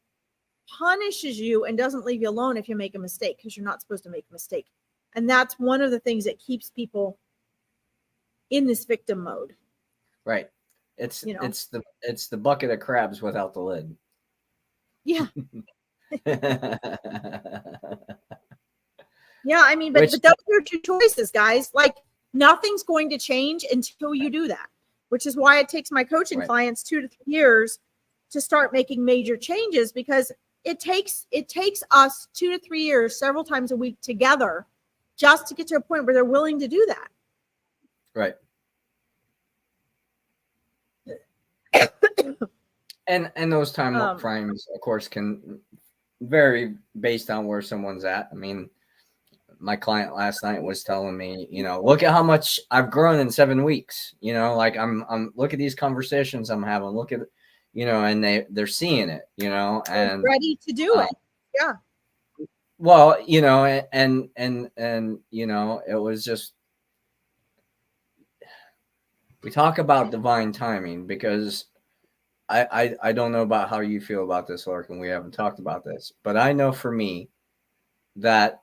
punishes you and doesn't leave you alone if you make a mistake, because you're not supposed to make a mistake. And that's one of the things that keeps people in this victim mode. Right. It's the bucket of crabs without the lid. Yeah. Yeah, I mean, but those are two choices, guys. Like, nothing's going to change until you do that, which is why it takes my coaching clients 2 to 3 years to start making major changes, because it takes us 2 to 3 years, several times a week together, just to get to a point where they're willing to do that. Right. And those time frames, of course, can vary based on where someone's at. I mean, my client last night was telling me, look at how much I've grown in 7 weeks. Like I'm look at these conversations I'm having. Look at, and they're seeing it. And they're ready to do it. Yeah. Well, and it was just, we talk about divine timing, because I don't know about how you feel about this, Larkin. We haven't talked about this, but I know for me that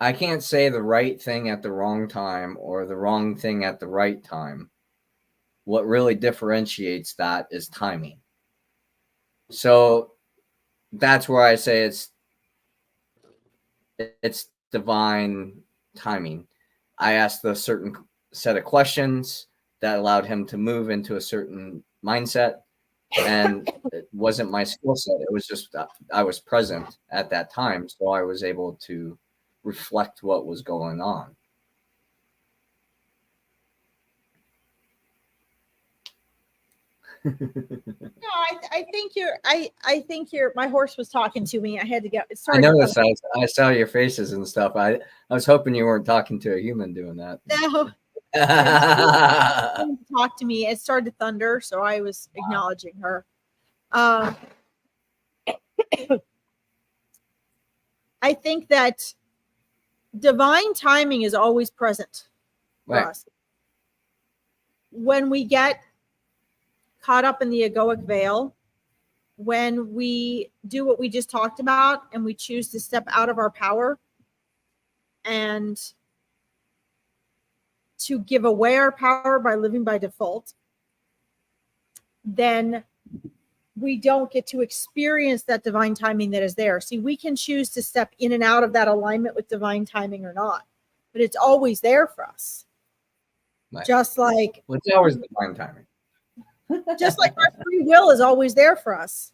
I can't say the right thing at the wrong time or the wrong thing at the right time. What really differentiates that is timing. So that's where I say it's divine timing. I asked a certain set of questions that allowed him to move into a certain mindset, And it wasn't my skill set. It was just I was present at that time, so I was able to reflect what was going on. No, I think you're my horse was talking to me. I had to go. I noticed. I saw your faces and stuff. I was hoping you weren't talking to a human doing that. No. Talk to me. It started to thunder, so I was acknowledging her. I think that divine timing is always present for us. When we get caught up in the egoic veil, when we do what we just talked about and we choose to step out of our power and to give away our power by living by default, then we don't get to experience that divine timing that is there. See, we can choose to step in and out of that alignment with divine timing or not, but it's always there for us. Right. Just like it's always divine timing. Just like our free will is always there for us.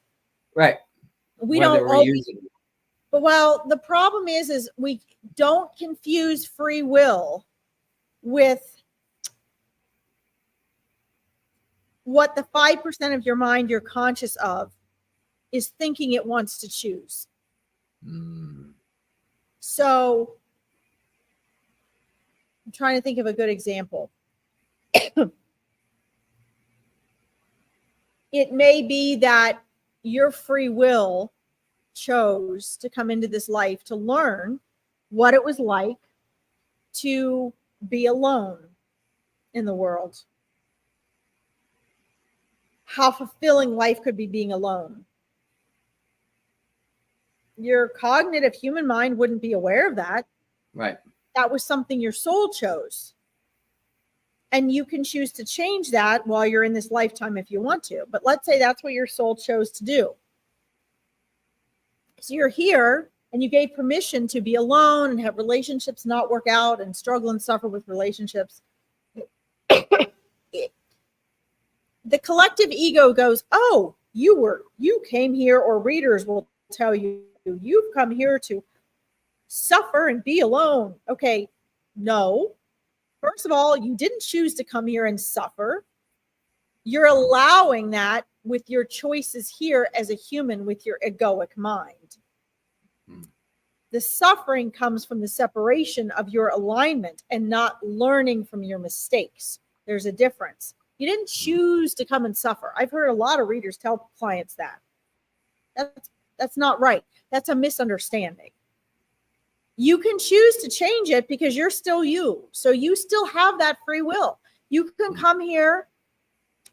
Right. We don't always, but well, the problem is we don't confuse free will with what the 5% of your mind you're conscious of is thinking it wants to choose. So I'm trying to think of a good example. It may be that your free will chose to come into this life to learn what it was like to be alone in the world. How fulfilling life could be being alone. Your cognitive human mind wouldn't be aware of that. Right. That was something your soul chose. And you can choose to change that while you're in this lifetime if you want to. But let's say that's what your soul chose to do. So you're here and you gave permission to be alone and have relationships not work out and struggle and suffer with relationships. The collective ego goes, oh, you came here, or readers will tell you, you've come here to suffer and be alone. Okay, no. First of all, you didn't choose to come here and suffer. You're allowing that with your choices here as a human with your egoic mind. The suffering comes from the separation of your alignment and not learning from your mistakes. There's a difference. You didn't choose to come and suffer. I've heard a lot of readers tell clients that. That's not right. That's a misunderstanding. You can choose to change it because you're still you. So you still have that free will. You can come here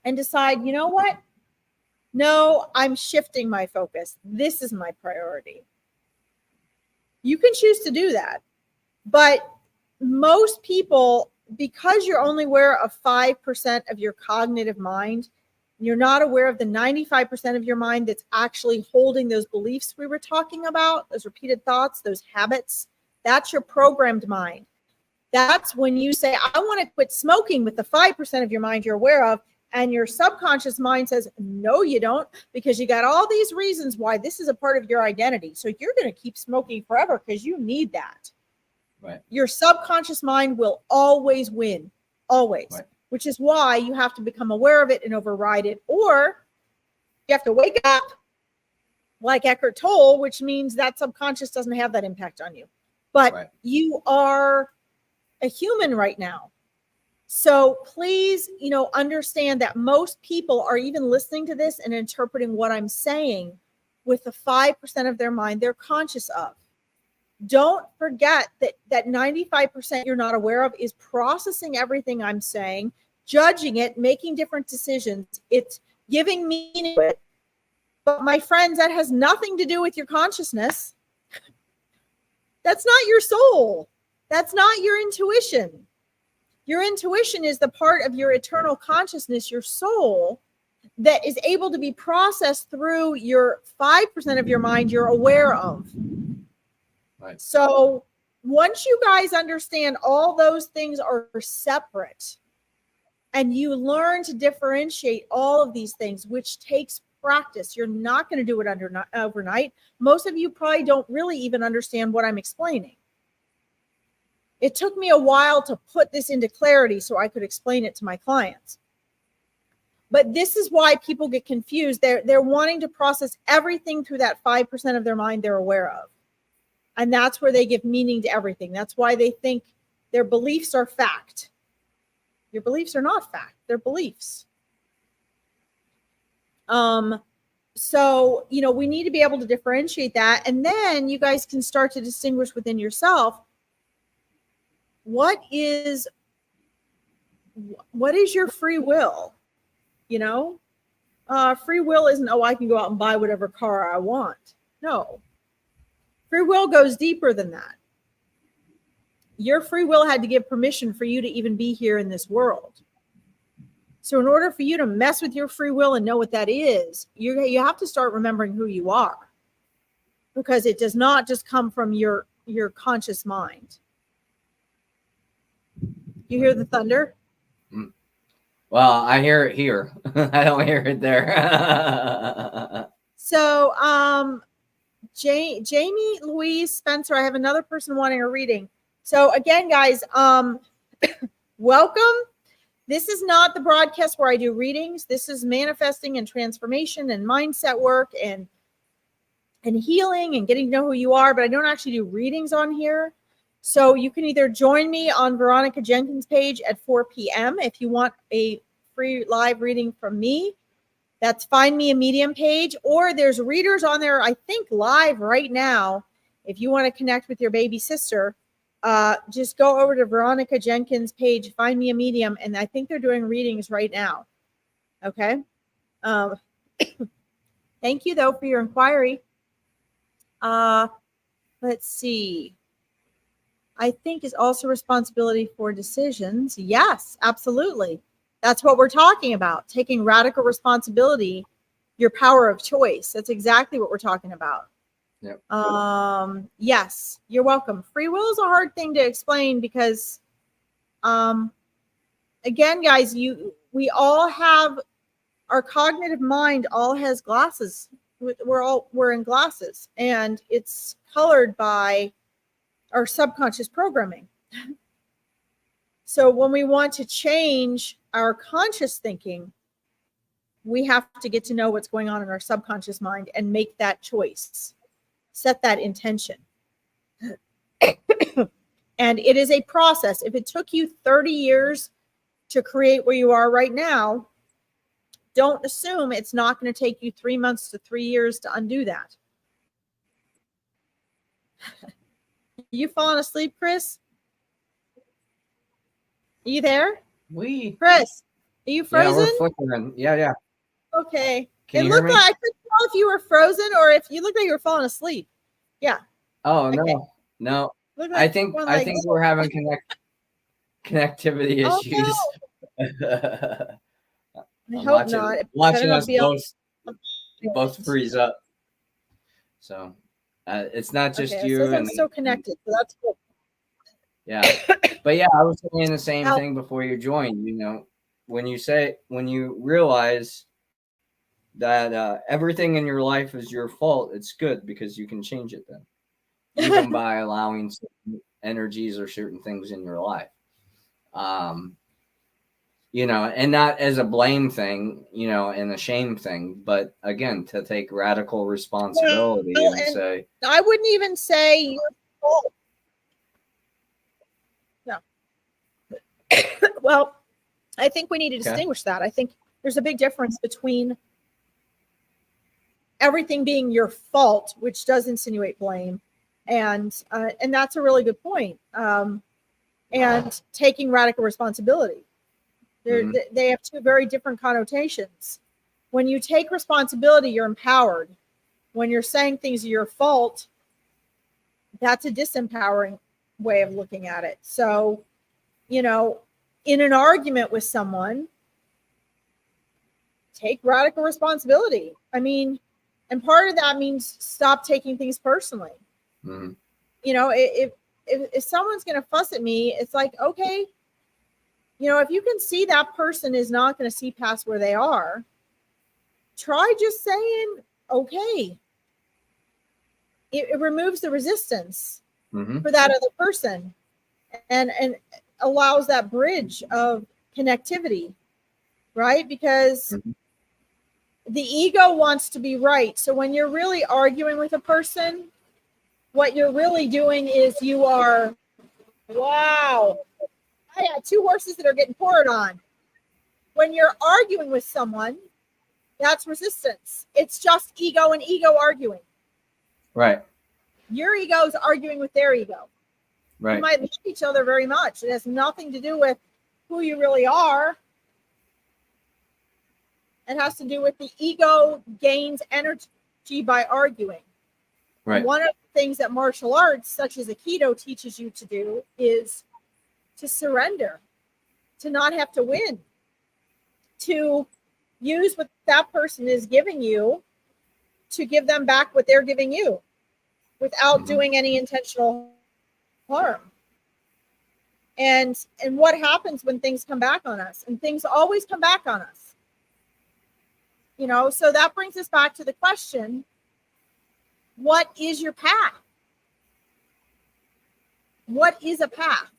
and decide, you know what? No, I'm shifting my focus. This is my priority. You can choose to do that. But most people, because you're only aware of 5% of your cognitive mind, you're not aware of the 95% of your mind that's actually holding those beliefs we were talking about, those repeated thoughts, those habits. That's your programmed mind. That's when you say, I want to quit smoking with the 5% of your mind you're aware of, and your subconscious mind says, no, you don't, because you got all these reasons why this is a part of your identity. So you're going to keep smoking forever because you need that. Right. Your subconscious mind will always win, always, right. Which is why you have to become aware of it and override it, or you have to wake up like Eckhart Tolle, which means that subconscious doesn't have that impact on you. But right. You are a human right now. So please, understand that most people are even listening to this and interpreting what I'm saying with the 5% of their mind they're conscious of. Don't forget that 95% you're not aware of is processing everything I'm saying, judging it, making different decisions. It's giving meaning to it. But my friends, that has nothing to do with your consciousness. That's not your soul. That's not your intuition. Your intuition is the part of your eternal consciousness, your soul, that is able to be processed through your 5% of your mind you're aware of. Right. So once you guys understand all those things are separate, And you learn to differentiate all of these things, which takes practice. You're not going to do it overnight. Most of you probably don't really even understand what I'm explaining. It took me a while to put this into clarity so I could explain it to my clients. But this is why people get confused. They're wanting to process everything through that 5% of their mind they're aware of. And that's where they give meaning to everything. That's why they think their beliefs are fact. Your beliefs are not fact. They're beliefs. So, we need to be able to differentiate that. And then you guys can start to distinguish within yourself, what is your free will? Free will isn't, I can go out and buy whatever car I want. No. Free will goes deeper than that. Your free will had to give permission for you to even be here in this world. So in order for you to mess with your free will and know what that is, you have to start remembering who you are, because it does not just come from your conscious mind. You hear the thunder? Well, I hear it here. I don't hear it there. So, Jamie, Louise, Spencer, I have another person wanting a reading. So again, guys, welcome. This is not the broadcast where I do readings. This is manifesting and transformation and mindset work and healing and getting to know who you are, but I don't actually do readings on here. So you can either join me on Veronica Jenkins' page at 4 p.m. if you want a free live reading from me. That's Find Me a Medium page, or there's readers on there, I think, live right now. If you want to connect with your baby sister, just go over to Veronica Jenkins' page, Find Me a Medium, and I think they're doing readings right now. Okay. Thank you, though, for your inquiry. Let's see. I think is also responsibility for decisions. Yes, absolutely. That's what we're talking about. Taking radical responsibility, your power of choice. That's exactly what we're talking about. Yep. Yes, you're welcome. Free will is a hard thing to explain because, again, guys, we all have, our cognitive mind all has glasses. We're in glasses, and it's colored by our subconscious programming. So when we want to change our conscious thinking, we have to get to know what's going on in our subconscious mind and make that choice, set that intention. And it is a process. If it took you 30 years to create where you are right now, don't assume it's not going to take you 3 months to 3 years to undo that. You falling asleep, Chris? Are you there? Chris, are you frozen? Yeah, we're flickering. Yeah. Okay. Can it you looked hear me? like I couldn't tell if you were frozen or if you looked like you were falling asleep. Yeah. Oh, okay. No. Like I think we're having connectivity issues. Oh, no. I hope not. Watching us both freeze up. So it's not just you. So I'm still connected. So that's cool. Yeah. But yeah, I was saying the same thing before you joined. When you realize that everything in your life is your fault, it's good because you can change it then. Even by allowing certain energies or certain things in your life. And not as a blame thing, and a shame thing, but again, to take radical responsibility and say, I wouldn't even say your fault. No. Well, I think we need to distinguish that. I think there's a big difference between everything being your fault, which does insinuate blame, and that's a really good point. And taking radical responsibility. They have two very different connotations. When you take responsibility, you're empowered. When you're saying things are your fault, that's a disempowering way of looking at it. So, in an argument with someone, take radical responsibility. I mean, and part of that means stop taking things personally. If someone's going to fuss at me, it's like, okay, if you can see that person is not going to see past where they are, try just saying, okay. It removes the resistance for that other person and allows that bridge of connectivity, right? Because the ego wants to be right. So when you're really arguing with a person, what you're really doing is you are, wow, I got 2 horses that are getting poured on. When you're arguing with someone, that's resistance. It's just ego and ego arguing. Right. Your ego is arguing with their ego. Right. You might love each other very much. It has nothing to do with who you really are. It has to do with the ego gains energy by arguing. Right. And one of the things that martial arts, such as Aikido, teaches you to do is to surrender, to not have to win, to use what that person is giving you to give them back what they're giving you without doing any intentional harm. And what happens when things come back on us? And things always come back on us. So that brings us back to the question, what is your path? What is a path?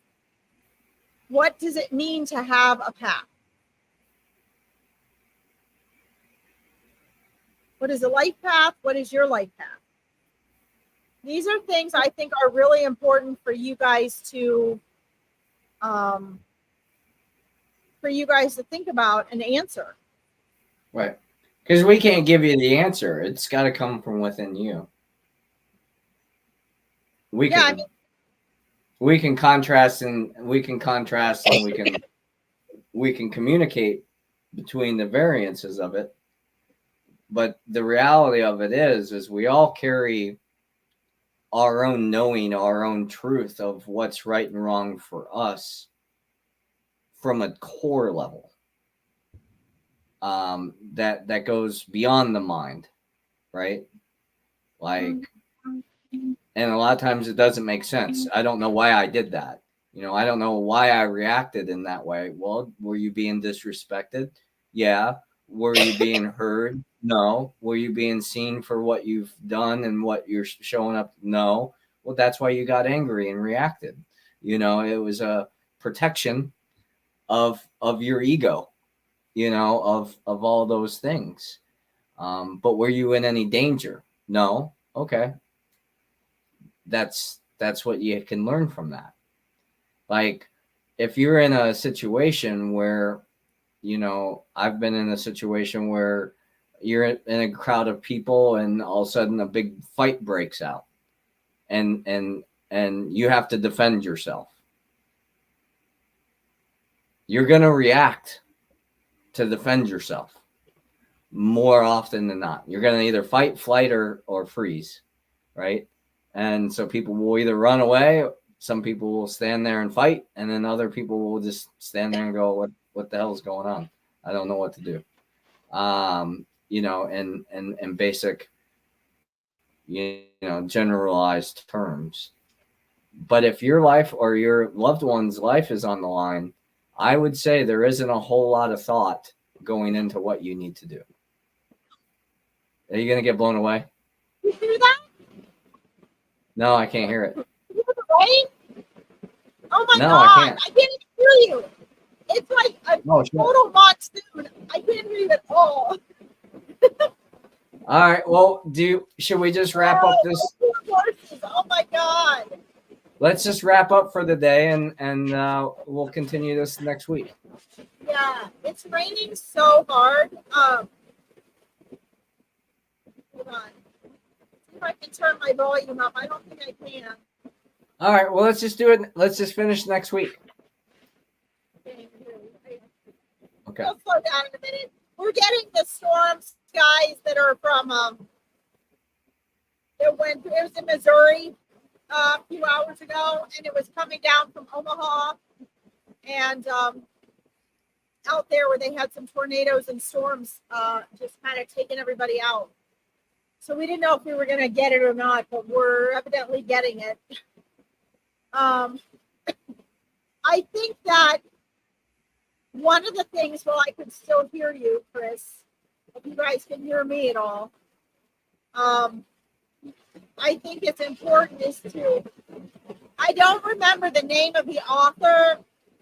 What does it mean to have a path? What is a life path? What is your life path? These are things I think are really important for you guys to think about and answer. Right. Because we can't give you the answer. It's got to come from within you. We can contrast and we can communicate between the variances of it. But the reality of it is we all carry our own knowing, our own truth of what's right and wrong for us from a core level. That goes beyond the mind, right? And a lot of times it doesn't make sense. I don't know why I did that. I don't know why I reacted in that way. Well, were you being disrespected? Yeah. Were you being heard? No. Were you being seen for what you've done and what you're showing up? No. Well, that's why you got angry and reacted. It was a protection of your ego. Of all those things. But were you in any danger? No. Okay. That's what you can learn from that. Like if you're in a situation where, I've been in a situation where you're in a crowd of people and all of a sudden a big fight breaks out and you have to defend yourself. You're going to react to defend yourself more often than not. You're going to either fight, flight, or freeze, right? And so people will either run away, some people will stand there and fight, and then other people will just stand there and go, what the hell is going on? I don't know what to do. In basic, generalized terms. But if your life or your loved one's life is on the line, I would say there isn't a whole lot of thought going into what you need to do. Are you going to get blown away? You hear that? No, I can't hear it. You hear the rain? Oh my God. I can't. I can't even hear you. It's like a total monsoon. I can't hear you at all. All right. Well, should we just wrap up this? Oh my God. Let's just wrap up for the day and we'll continue this next week. Yeah, it's raining so hard. Hold on. See if I can turn my volume up. I don't think I can. All right. Well, let's just do it. Let's just finish next week. Okay. I'll slow down in a minute. We're getting the storm skies that are from it was in Missouri a few hours ago, and it was coming down from Omaha and out there where they had some tornadoes and storms just kind of taking everybody out. So we didn't know if we were going to get it or not, but we're evidently getting it. I think that one of the things, well, I could still hear you, Chris, if you guys can hear me at all, I think it's important is to, I don't remember the name of the author.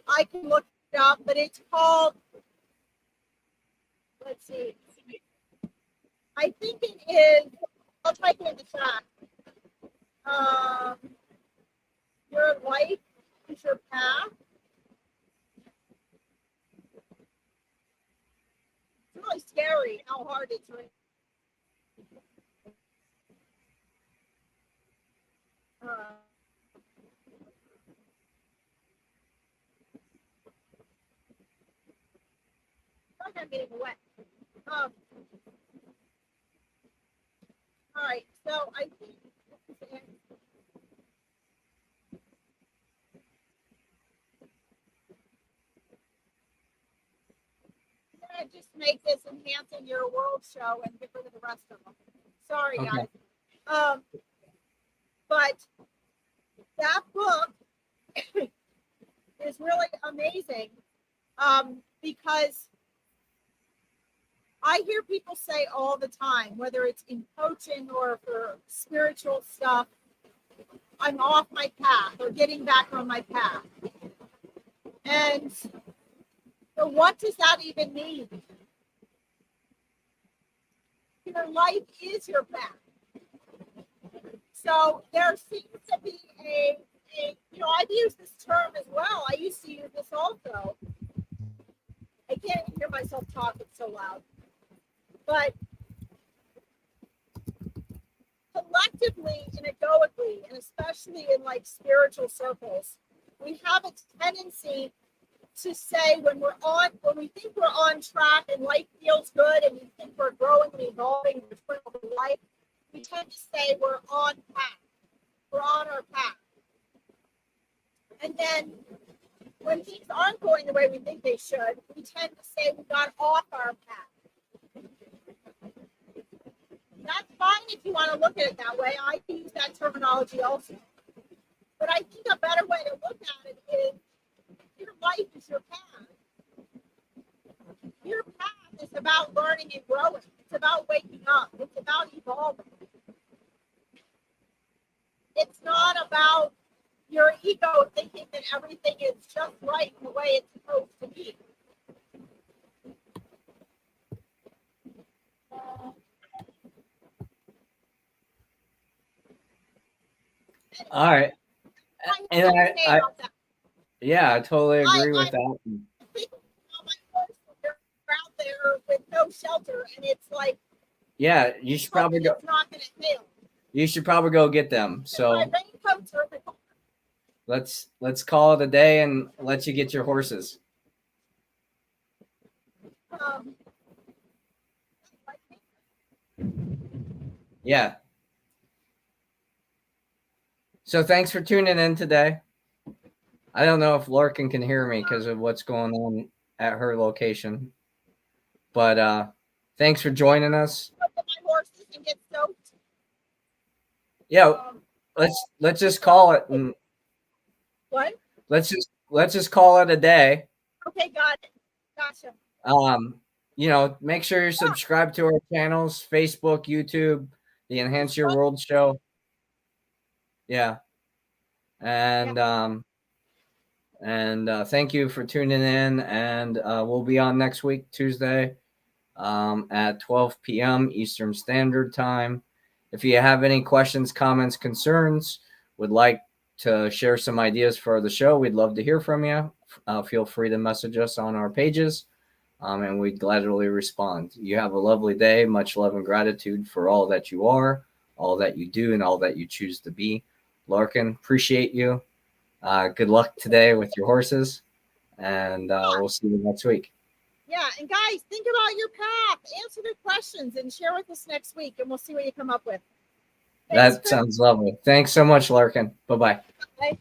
I can look it up, but it's called, let's see. I think it is, I'll type it in the chat. Your life is your path. It's really scary how hard it's written. I'm getting wet. All right, so I think I'm gonna just make this enhancing your world show and get rid of the rest of them. Sorry, Okay. guys. But that book is really amazing because I hear people say all the time, whether it's in coaching or for spiritual stuff, I'm off my path or getting back on my path. And so what does that even mean? Your life is your path. So there seems to be a I've used this term as well. I used to use this also. I can't even hear myself talk, it's so loud. But collectively and egoically, and especially in like spiritual circles, we have a tendency to say when we think we're on track and life feels good and we think we're growing and evolving in life, we tend to say we're on path. We're on our path. And then when things aren't going the way we think they should, we tend to say we got off our path. That's fine if you want to look at it that way. I use that terminology also. But I think a better way to look at it is your life is your path. Your path is about learning and growing. It's about waking up. It's about evolving. It's not about your ego thinking that everything is just right the way it's supposed to be. All right. And I totally agree with that. I think my horse out there with no shelter, and it's like, yeah, you should probably go. Not going to fail. You should probably go get them. So let's call it a day and let you get your horses. Yeah. So thanks for tuning in today. I don't know if Larkin can hear me because of what's going on at her location. But thanks for joining us. My horses can get soaked. Yeah, let's just call it. And what? Let's just call it a day. Okay, got it. Gotcha. Make sure you're subscribed to our channels, Facebook, YouTube, the Enhance Your World show. Yeah. And thank you for tuning in, and we'll be on next week, Tuesday, at 12 p.m. Eastern Standard Time. If you have any questions, comments, concerns, would like to share some ideas for the show, we'd love to hear from you. Feel free to message us on our pages, and we'd gladly respond. You have a lovely day. Much love and gratitude for all that you are, all that you do, and all that you choose to be. Larkin, appreciate you. Good luck today with your horses, and we'll see you next week. Yeah, and guys, think about your path, answer their questions, and share with us next week, and we'll see what you come up with. That sounds lovely. Thanks so much, Larkin. Bye-bye. Bye.